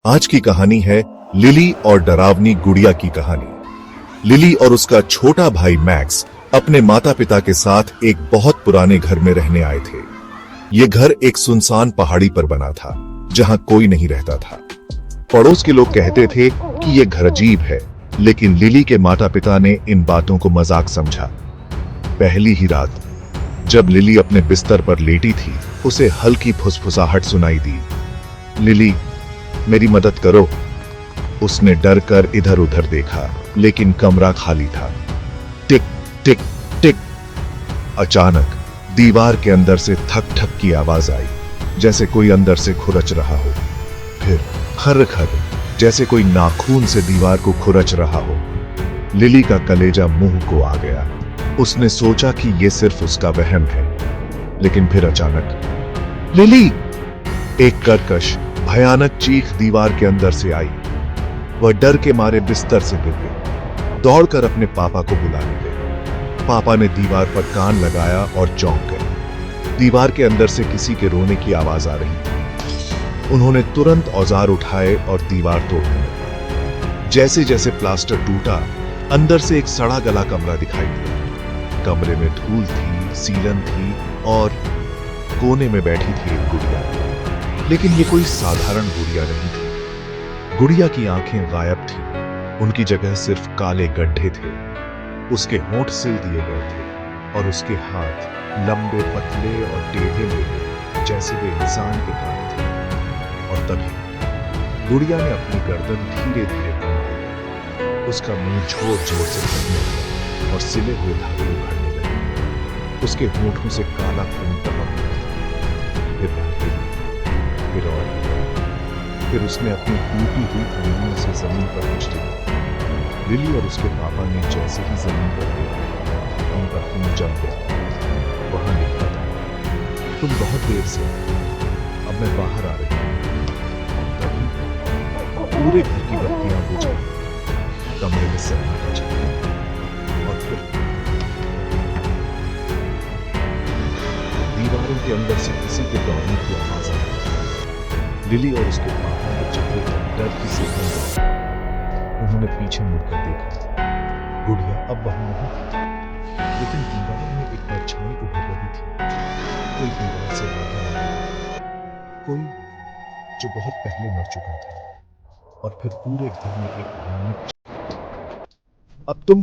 आज की कहानी है लिली और डरावनी गुड़िया की कहानी। लिली और उसका छोटा भाई मैक्स अपने माता पिता के साथ एक बहुत पुराने घर में रहने आए थे। ये घर एक सुनसान पहाड़ी पर बना था, जहां कोई नहीं रहता था। पड़ोस के लोग कहते थे कि यह घर अजीब है, लेकिन लिली के माता पिता ने इन बातों को मजाक समझा। पहली ही रात जब लिली अपने बिस्तर पर लेटी थी, उसे हल्की फुसफुसाहट सुनाई दी। लिली, मेरी मदद करो। उसने डर कर इधर उधर देखा, लेकिन कमरा खाली था। टिक टिक टिक। अचानक दीवार के अंदर से थक थक की आवाज आई, जैसे कोई अंदर से खुरच रहा हो। फिर खर खर, जैसे कोई नाखून से दीवार को खुरच रहा हो। लिली का कलेजा मुंह को आ गया। उसने सोचा कि यह सिर्फ उसका वहम है, लेकिन फिर अचानक लिली! एक कर्कश भयानक चीख दीवार के अंदर से आई। वह डर के मारे बिस्तर से गिर गई, दौड़कर अपने पापा को बुलाने गई। पापा ने दीवार पर कान लगाया और चौंक गए। दीवार के अंदर से किसी के रोने की आवाज आ रही थी। उन्होंने तुरंत औजार उठाए और दीवार तोड़ने लगे। जैसे जैसे प्लास्टर टूटा, अंदर से एक सड़ा गला कमरा दिखाई दिया। कमरे में धूल थी, सीलन थी और कोने में बैठी थी एक गुड़िया। लेकिन ये कोई साधारण गुड़िया नहीं थी। गुड़िया की आंखें गायब थीं, उनकी जगह सिर्फ काले गड्ढे थे। उसके होंठ सिल दिए गए थे और उसके हाथ लंबे, पतले और टेढ़े मेढ़े, जैसे वे इंसान के हाथ थे। और तभी गुड़िया ने अपनी गर्दन धीरे धीरे घुमाई। उसका मुंह जोर जोर से फटने लगा और सिले हुए धागे उखड़ने लगे। उसके होंठों से काला खून टपक रहा था। फिर उसने अपनी टूटी हुई उंगलियों से जमीन पर कुछ दिया। लिली और उसके पापा ने जैसे ही जमीन पर देखा, उनका खून जम गया। वहां लिखा था, तुम बहुत देर से, अब मैं बाहर आ रही हूं। तभी पूरे घर की बत्तियां बुझ गईं, कमरे में सन्नाटा छा गया। और फिर दीवारों के अंदर से किसी के दौड़ने की आवाज आई। लिली और उसके पापा ने चेहरे पर डर की सिहरन देखी। उन्होंने पीछे मुड़कर देखा। गुड़िया अब वहां नहीं थी, लेकिन दीवार में एक परछाई उभर रही थी। कोई दीवार से आगे आ रहा, कोई जो बहुत पहले मर चुका था। और फिर पूरे घर में एक भयानक, अब तुम